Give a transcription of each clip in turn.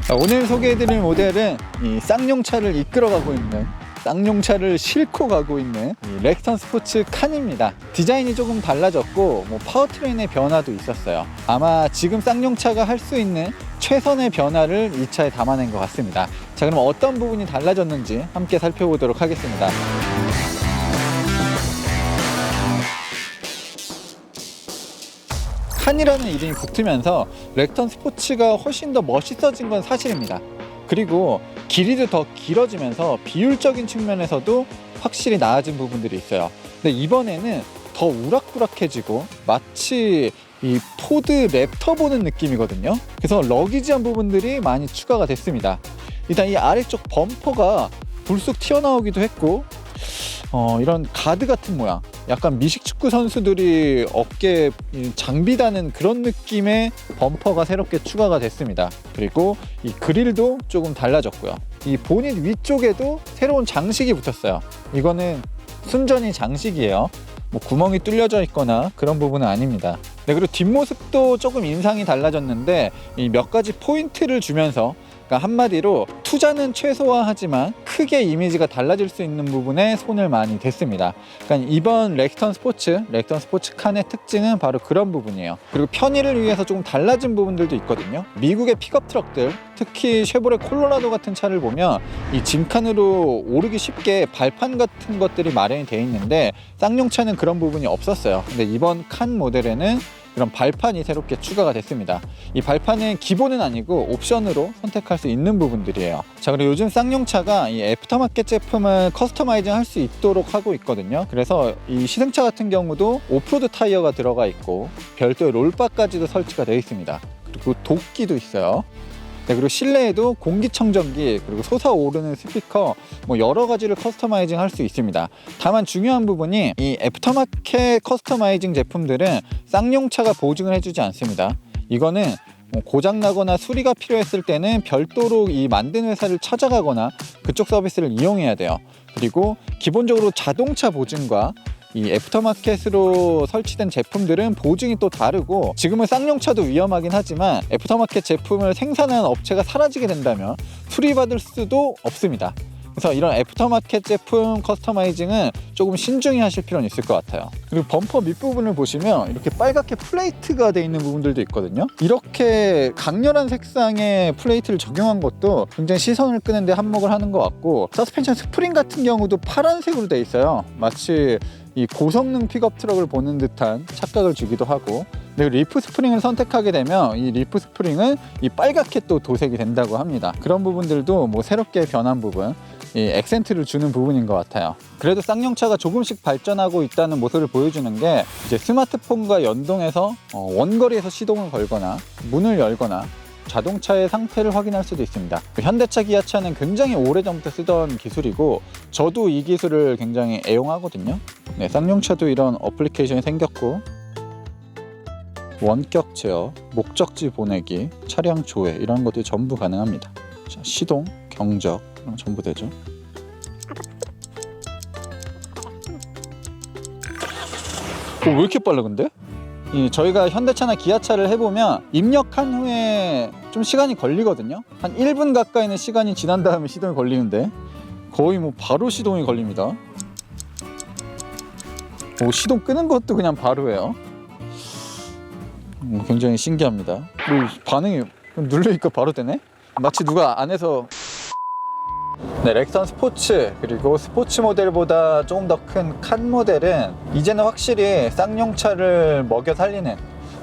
오늘 소개해드릴 모델은 이 쌍용차를 이끌어가고 있는, 쌍용차를 싣고 가고 있는 이 렉스턴 스포츠 칸입니다. 디자인이 조금 달라졌고 파워트레인의 변화도 있었어요. 아마 지금 쌍용차가 할 수 있는 최선의 변화를 이 차에 담아낸 것 같습니다. 자, 그럼 어떤 부분이 달라졌는지 함께 살펴보도록 하겠습니다. 칸이라는 이름이 붙으면서 렉스턴 스포츠가 훨씬 더 멋있어진 건 사실입니다. 그리고 길이도 더 길어지면서 비율적인 측면에서도 확실히 나아진 부분들이 있어요. 근데 이번에는 더 우락부락해지고 마치 이 포드 랩터 보는 느낌이거든요. 그래서 러기지한 부분들이 많이 추가가 됐습니다. 일단 이 아래쪽 범퍼가 불쑥 튀어나오기도 했고, 이런 가드 같은 모양, 약간 미식축구 선수들이 어깨에 장비 다는 그런 느낌의 범퍼가 새롭게 추가가 됐습니다. 그리고 이 그릴도 조금 달라졌고요. 이 보닛 위쪽에도 새로운 장식이 붙었어요. 이거는 순전히 장식이에요. 구멍이 뚫려져 있거나 그런 부분은 아닙니다. 네, 그리고 뒷모습도 조금 인상이 달라졌는데 이 몇 가지 포인트를 주면서, 그러니까 한마디로 투자는 최소화하지만 크게 이미지가 달라질 수 있는 부분에 손을 많이 댔습니다. 그러니까 이번 렉스턴 스포츠 칸의 특징은 바로 그런 부분이에요. 그리고 편의를 위해서 조금 달라진 부분들도 있거든요. 미국의 픽업 트럭들, 특히 쉐보레 콜로라도 같은 차를 보면 이 짐칸으로 오르기 쉽게 발판 같은 것들이 마련이 되어 있는데 쌍용차는 그런 부분이 없었어요. 근데 이번 칸 모델에는 그런 발판이 새롭게 추가가 됐습니다. 이 발판은 기본은 아니고 옵션으로 선택할 수 있는 부분들이에요. 자, 그리고 요즘 쌍용차가 이 애프터마켓 제품을 커스터마이징 할 수 있도록 하고 있거든요. 그래서 이 시승차 같은 경우도 오프로드 타이어가 들어가 있고 별도의 롤바까지도 설치가 되어 있습니다. 그리고 도끼도 있어요. 네, 그리고 실내에도 공기청정기, 그리고 솟아오르는 스피커, 여러 가지를 커스터마이징 할 수 있습니다. 다만 중요한 부분이 이 애프터마켓 커스터마이징 제품들은 쌍용차가 보증을 해주지 않습니다. 이거는 고장나거나 수리가 필요했을 때는 별도로 이 만든 회사를 찾아가거나 그쪽 서비스를 이용해야 돼요. 그리고 기본적으로 자동차 보증과 이 애프터마켓으로 설치된 제품들은 보증이 또 다르고, 지금은 쌍용차도 위험하긴 하지만 애프터마켓 제품을 생산하는 업체가 사라지게 된다면 수리받을 수도 없습니다. 그래서 이런 애프터마켓 제품 커스터마이징은 조금 신중히 하실 필요는 있을 것 같아요. 그리고 범퍼 밑부분을 보시면 이렇게 빨갛게 플레이트가 되어 있는 부분들도 있거든요. 이렇게 강렬한 색상의 플레이트를 적용한 것도 굉장히 시선을 끄는데 한몫을 하는 것 같고, 서스펜션 스프링 같은 경우도 파란색으로 되어 있어요. 마치 이 고성능 픽업 트럭을 보는 듯한 착각을 주기도 하고, 그리고 리프 스프링을 선택하게 되면 이 리프 스프링은 이 빨갛게 또 도색이 된다고 합니다. 그런 부분들도 새롭게 변한 부분, 이 액센트를 주는 부분인 것 같아요. 그래도 쌍용차가 조금씩 발전하고 있다는 모습을 보여주는 게, 이제 스마트폰과 연동해서 원거리에서 시동을 걸거나 문을 열거나 자동차의 상태를 확인할 수도 있습니다. 현대차, 기아차는 굉장히 오래전부터 쓰던 기술이고 저도 이 기술을 굉장히 애용하거든요. 네, 쌍용차도 이런 어플리케이션이 생겼고, 원격 제어, 목적지 보내기, 차량 조회, 이런 것들이 전부 가능합니다. 자, 시동, 경적 이런 전부 되죠. 왜 이렇게 빨라 근데? 저희가 현대차나 기아차를 해보면 입력한 후에 좀 시간이 걸리거든요. 한 1분 가까이는 시간이 지난 다음에 시동이 걸리는데 거의 바로 시동이 걸립니다. 시동 끄는 것도 그냥 바로 해요. 굉장히 신기합니다. 반응이 누르니까 바로 되네? 마치 누가 안에서. 네, 렉스턴 스포츠, 그리고 스포츠 모델보다 조금 더 큰 칸 모델은 이제는 확실히 쌍용차를 먹여 살리는,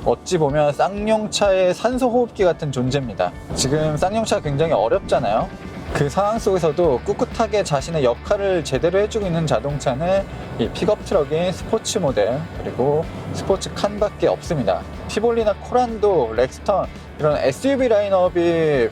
어찌 보면 쌍용차의 산소 호흡기 같은 존재입니다. 지금 쌍용차가 굉장히 어렵잖아요. 그 상황 속에서도 꿋꿋하게 자신의 역할을 제대로 해주고 있는 자동차는 이 픽업 트럭인 스포츠 모델, 그리고 스포츠 칸밖에 없습니다. 티볼리나 코란도, 렉스턴, 이런 SUV 라인업이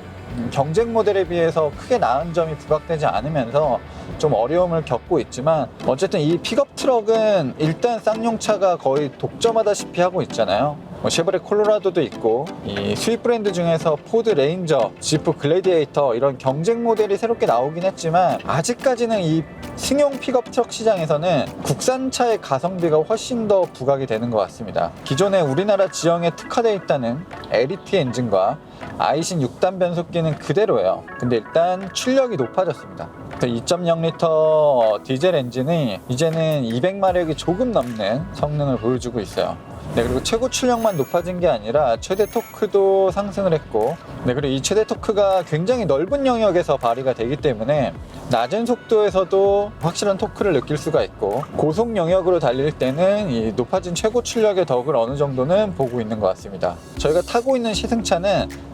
경쟁 모델에 비해서 크게 나은 점이 부각되지 않으면서 좀 어려움을 겪고 있지만, 어쨌든 이 픽업 트럭은 일단 쌍용차가 거의 독점하다시피 하고 있잖아요. 쉐보레 콜로라도도 있고, 이 수입 브랜드 중에서 포드 레인저, 지프 글래디에이터 이런 경쟁 모델이 새롭게 나오긴 했지만 아직까지는 이 승용 픽업 트럭 시장에서는 국산차의 가성비가 훨씬 더 부각이 되는 것 같습니다. 기존에 우리나라 지형에 특화되어 있다는 LET 엔진과 아이신 6단 변속기는 그대로예요. 근데 일단 출력이 높아졌습니다. 2.0L 디젤 엔진이 이제는 200마력이 조금 넘는 성능을 보여주고 있어요. 네, 그리고 최고 출력만 높아진 게 아니라 최대 토크도 상승을 했고, 네, 그리고 이 최대 토크가 굉장히 넓은 영역에서 발휘가 되기 때문에 낮은 속도에서도 확실한 토크를 느낄 수가 있고, 고속 영역으로 달릴 때는 이 높아진 최고 출력의 덕을 어느 정도는 보고 있는 것 같습니다. 저희가 타고 있는 시승차는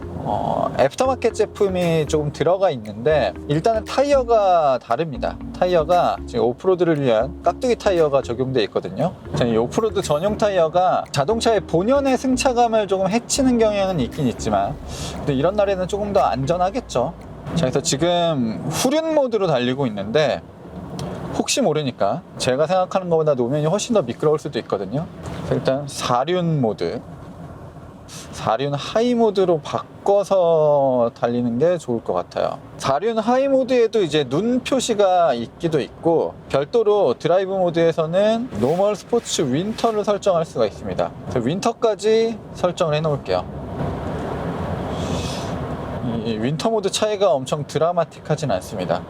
애프터마켓 제품이 조금 들어가 있는데, 일단은 타이어가 다릅니다. 타이어가 지금 오프로드를 위한 깍두기 타이어가 적용되어 있거든요. 이 오프로드 전용 타이어가 자동차의 본연의 승차감을 조금 해치는 경향은 있긴 있지만, 근데 이런 날에는 조금 더 안전하겠죠. 자, 그래서 지금 후륜 모드로 달리고 있는데, 혹시 모르니까 제가 생각하는 것보다 노면이 훨씬 더 미끄러울 수도 있거든요. 일단 4륜 모드, 4륜 하이 모드로 바꿔서 달리는 게 좋을 것 같아요. 4륜 하이 모드에도 이제 눈 표시가 있기도 있고, 별도로 드라이브 모드에서는 노멀, 스포츠, 윈터를 설정할 수가 있습니다. 그래서 윈터까지 설정을 해 놓을게요. 이 윈터 모드 차이가 엄청 드라마틱하진 않습니다.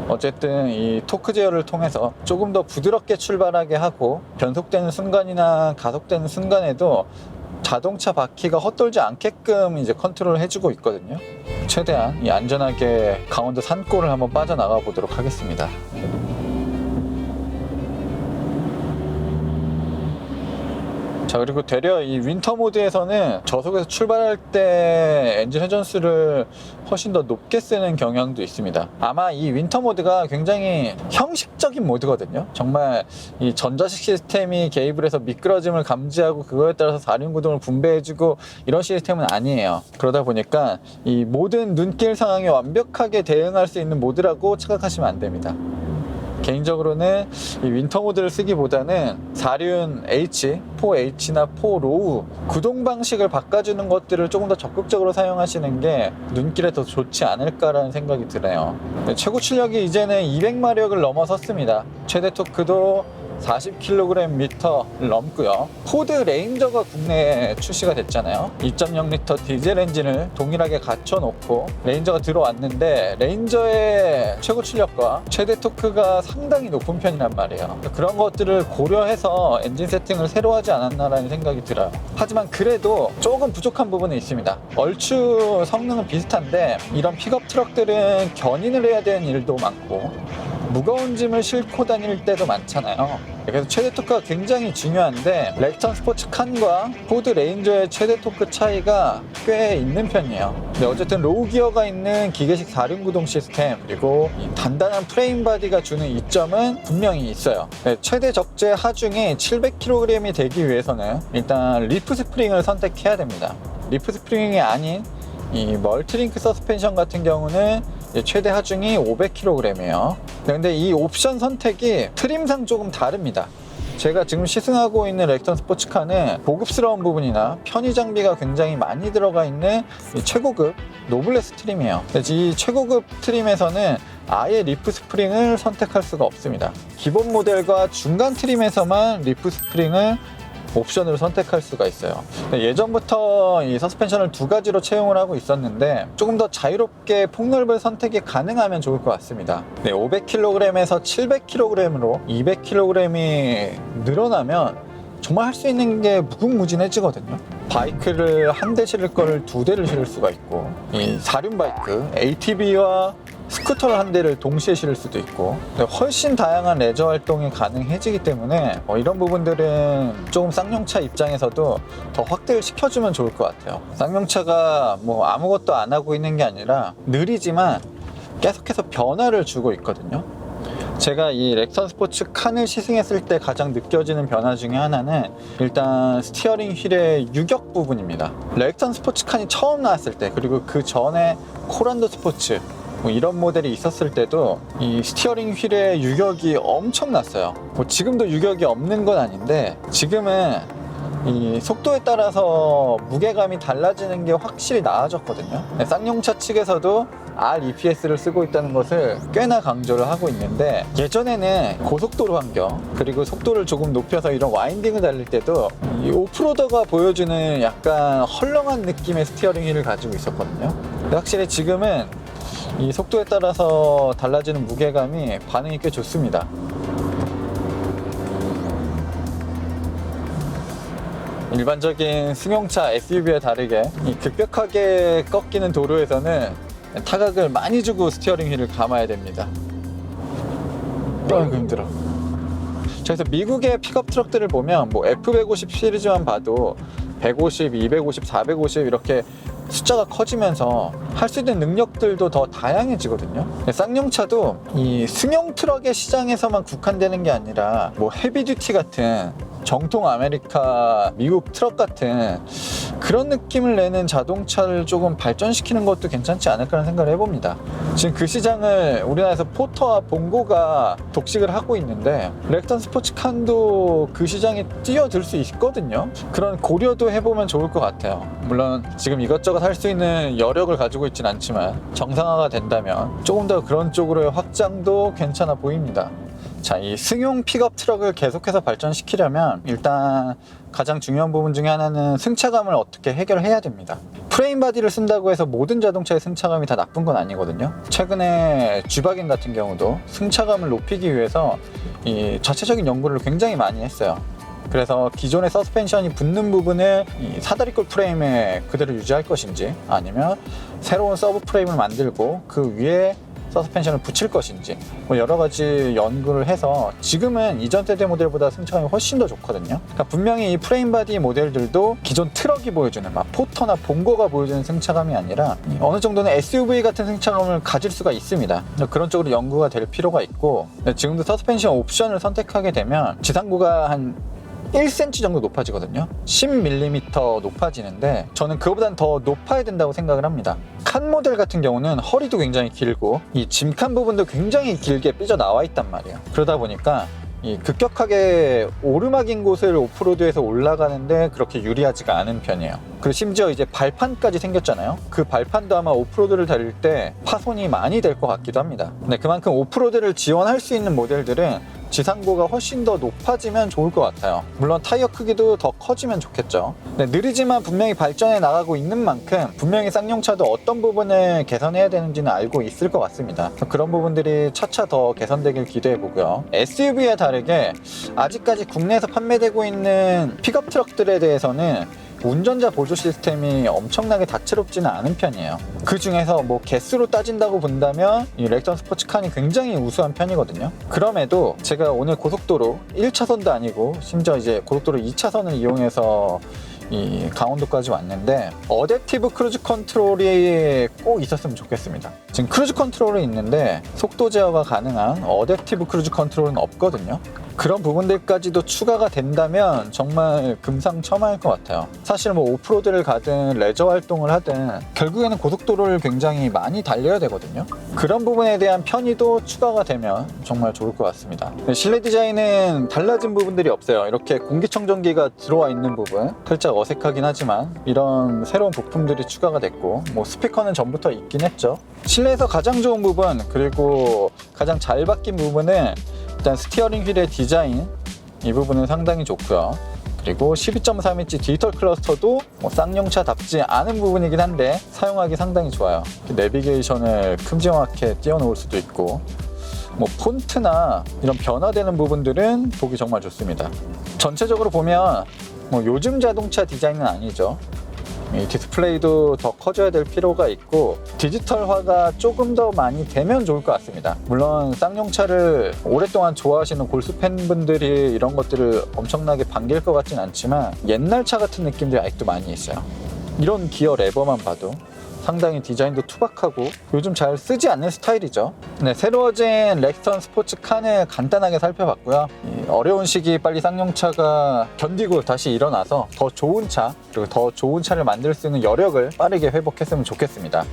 어쨌든 이 토크 제어를 통해서 조금 더 부드럽게 출발하게 하고, 변속되는 순간이나 가속되는 순간에도 자동차 바퀴가 헛돌지 않게끔 이제 컨트롤을 해주고 있거든요. 최대한 이 안전하게 강원도 산골을 한번 빠져나가 보도록 하겠습니다. 자, 그리고 되려 이 윈터 모드에서는 저속에서 출발할 때 엔진 회전수를 훨씬 더 높게 쓰는 경향도 있습니다. 아마 이 윈터 모드가 굉장히 형식적인 모드거든요. 정말 이 전자식 시스템이 개입을 해서 미끄러짐을 감지하고 그거에 따라서 4륜 구동을 분배해주고 이런 시스템은 아니에요. 그러다 보니까 이 모든 눈길 상황에 완벽하게 대응할 수 있는 모드라고 착각하시면 안 됩니다. 개인적으로는 이 윈터 모드를 쓰기보다는 4륜 H, 4H나 4로우 구동 방식을 바꿔주는 것들을 조금 더 적극적으로 사용하시는 게 눈길에 더 좋지 않을까라는 생각이 드네요. 최고 출력이 이제는 200마력을 넘어섰습니다. 최대 토크도 40kgm를 넘고요. 포드 레인저가 국내에 출시가 됐잖아요. 2.0L 디젤 엔진을 동일하게 갖춰놓고 레인저가 들어왔는데, 레인저의 최고 출력과 최대 토크가 상당히 높은 편이란 말이에요. 그런 것들을 고려해서 엔진 세팅을 새로 하지 않았나라는 생각이 들어요. 하지만 그래도 조금 부족한 부분이 있습니다. 얼추 성능은 비슷한데 이런 픽업 트럭들은 견인을 해야 되는 일도 많고 무거운 짐을 싣고 다닐 때도 많잖아요. 그래서 최대 토크가 굉장히 중요한데, 렉턴 스포츠 칸과 포드 레인저의 최대 토크 차이가 꽤 있는 편이에요. 근데 어쨌든 로우 기어가 있는 기계식 4륜 구동 시스템, 그리고 이 단단한 프레임 바디가 주는 이점은 분명히 있어요. 네, 최대 적재 하중이 700kg이 되기 위해서는 일단 리프 스프링을 선택해야 됩니다. 리프 스프링이 아닌 이 멀티링크 서스펜션 같은 경우는 최대 하중이 500kg이에요. 근데 이 옵션 선택이 트림상 조금 다릅니다. 제가 지금 시승하고 있는 렉턴 스포츠카는 고급스러운 부분이나 편의 장비가 굉장히 많이 들어가 있는 이 최고급 노블레스 트림이에요. 이 최고급 트림에서는 아예 리프 스프링을 선택할 수가 없습니다. 기본 모델과 중간 트림에서만 리프 스프링을 옵션으로 선택할 수가 있어요. 예전부터 이 서스펜션을 두 가지로 채용을 하고 있었는데 조금 더 자유롭게 폭넓은 선택이 가능하면 좋을 것 같습니다. 500kg에서 700kg으로 200kg이 늘어나면 정말 할 수 있는 게 무궁무진해지거든요. 바이크를 한 대 실을 거를 두 대를 실을 수가 있고, 이 4륜 바이크 ATV와 스쿠터를 한 대를 동시에 실을 수도 있고, 훨씬 다양한 레저 활동이 가능해지기 때문에 이런 부분들은 조금 쌍용차 입장에서도 더 확대를 시켜주면 좋을 것 같아요. 쌍용차가 뭐 아무것도 안 하고 있는 게 아니라 느리지만 계속해서 변화를 주고 있거든요. 제가 이 렉턴 스포츠 칸을 시승했을 때 가장 느껴지는 변화 중에 하나는 일단 스티어링 휠의 유격 부분입니다. 렉턴 스포츠 칸이 처음 나왔을 때, 그리고 그 전에 코란도 스포츠 뭐 이런 모델이 있었을 때도 이 스티어링 휠의 유격이 엄청났어요. 뭐 지금도 유격이 없는 건 아닌데, 지금은 이 속도에 따라서 무게감이 달라지는 게 확실히 나아졌거든요. 쌍용차 측에서도 REPS를 쓰고 있다는 것을 꽤나 강조를 하고 있는데, 예전에는 고속도로 환경 그리고 속도를 조금 높여서 이런 와인딩을 달릴 때도 이 오프로더가 보여주는 약간 헐렁한 느낌의 스티어링 휠을 가지고 있었거든요. 근데 확실히 지금은 이 속도에 따라서 달라지는 무게감이 반응이 꽤 좋습니다. 일반적인 승용차 SUV와 다르게 이 급격하게 꺾이는 도로에서는 타각을 많이 주고 스티어링 휠을 감아야 됩니다. 아이고 힘들어. 그래서 미국의 픽업 트럭들을 보면 뭐 F150 시리즈만 봐도 150, 250, 450 이렇게 숫자가 커지면서 할 수 있는 능력들도 더 다양해지거든요. 쌍용차도 이 승용 트럭의 시장에서만 국한되는 게 아니라 뭐 헤비듀티 같은 정통 아메리카 미국 트럭 같은 그런 느낌을 내는 자동차를 조금 발전시키는 것도 괜찮지 않을까라는 생각을 해봅니다. 지금 그 시장을 우리나라에서 포터와 봉고가 독식을 하고 있는데, 렉턴 스포츠칸도 그 시장에 뛰어들 수 있거든요. 그런 고려도 해보면 좋을 것 같아요. 물론 지금 이것저것 할 수 있는 여력을 가지고 있진 않지만 정상화가 된다면 조금 더 그런 쪽으로의 확장도 괜찮아 보입니다. 자, 이 승용 픽업 트럭을 계속해서 발전시키려면 일단 가장 중요한 부분 중에 하나는 승차감을 어떻게 해결해야 됩니다. 프레임 바디를 쓴다고 해서 모든 자동차의 승차감이 다 나쁜 건 아니거든요. 최근에 G바겐 같은 경우도 승차감을 높이기 위해서 이 자체적인 연구를 굉장히 많이 했어요. 그래서 기존의 서스펜션이 붙는 부분을 이 사다리꼴 프레임에 그대로 유지할 것인지, 아니면 새로운 서브 프레임을 만들고 그 위에 서스펜션을 붙일 것인지, 뭐 여러 가지 연구를 해서 지금은 이전 세대 모델보다 승차감이 훨씬 더 좋거든요. 그러니까 분명히 이 프레임 바디 모델들도 기존 트럭이 보여주는 막 포터나 봉고가 보여주는 승차감이 아니라 어느 정도는 SUV 같은 승차감을 가질 수가 있습니다. 그런 쪽으로 연구가 될 필요가 있고, 지금도 서스펜션 옵션을 선택하게 되면 지상고가 한 1cm 정도 높아지거든요. 10mm 높아지는데 저는 그거보단 더 높아야 된다고 생각을 합니다. 칸 모델 같은 경우는 허리도 굉장히 길고 이 짐칸 부분도 굉장히 길게 삐져나와 있단 말이에요. 그러다 보니까 이 급격하게 오르막인 곳을 오프로드에서 올라가는데 그렇게 유리하지가 않은 편이에요. 그리고 심지어 이제 발판까지 생겼잖아요. 그 발판도 아마 오프로드를 달릴 때 파손이 많이 될 것 같기도 합니다. 근데 그만큼 오프로드를 지원할 수 있는 모델들은 지상고가 훨씬 더 높아지면 좋을 것 같아요. 물론 타이어 크기도 더 커지면 좋겠죠. 네, 느리지만 분명히 발전해 나가고 있는 만큼 분명히 쌍용차도 어떤 부분을 개선해야 되는지는 알고 있을 것 같습니다. 그런 부분들이 차차 더 개선되길 기대해 보고요. SUV에 다르게 아직까지 국내에서 판매되고 있는 픽업 트럭들에 대해서는 운전자 보조 시스템이 엄청나게 다채롭지는 않은 편이에요. 그 중에서 뭐 개수로 따진다고 본다면 이 렉턴 스포츠칸이 굉장히 우수한 편이거든요. 그럼에도 제가 오늘 고속도로 1차선도 아니고 심지어 이제 고속도로 2차선을 이용해서 이 강원도까지 왔는데 어댑티브 크루즈 컨트롤이 꼭 있었으면 좋겠습니다. 지금 크루즈 컨트롤은 있는데 속도 제어가 가능한 어댑티브 크루즈 컨트롤은 없거든요. 그런 부분들까지도 추가가 된다면 정말 금상첨화일 것 같아요. 사실 뭐 오프로드를 가든 레저 활동을 하든 결국에는 고속도로를 굉장히 많이 달려야 되거든요. 그런 부분에 대한 편의도 추가가 되면 정말 좋을 것 같습니다. 실내 디자인은 달라진 부분들이 없어요. 이렇게 공기청정기가 들어와 있는 부분 살짝 어색하긴 하지만 이런 새로운 부품들이 추가가 됐고, 뭐 스피커는 전부터 있긴 했죠. 실내에서 가장 좋은 부분, 그리고 가장 잘 바뀐 부분은 일단 스티어링 휠의 디자인, 이 부분은 상당히 좋고요. 그리고 12.3인치 디지털 클러스터도 뭐 쌍용차답지 않은 부분이긴 한데 사용하기 상당히 좋아요. 내비게이션을 큼지막하게 띄워놓을 수도 있고, 뭐 폰트나 이런 변화되는 부분들은 보기 정말 좋습니다. 전체적으로 보면 뭐 요즘 자동차 디자인은 아니죠. 이 디스플레이도 더 커져야 될 필요가 있고 디지털화가 조금 더 많이 되면 좋을 것 같습니다. 물론 쌍용차를 오랫동안 좋아하시는 골수 팬분들이 이런 것들을 엄청나게 반길 것 같진 않지만 옛날 차 같은 느낌들이 아직도 많이 있어요. 이런 기어 레버만 봐도 상당히 디자인도 투박하고 요즘 잘 쓰지 않는 스타일이죠. 네, 새로워진 렉턴 스포츠칸을 간단하게 살펴봤고요. 어려운 시기 빨리 쌍용차가 견디고 다시 일어나서 더 좋은 차, 그리고 더 좋은 차를 만들 수 있는 여력을 빠르게 회복했으면 좋겠습니다.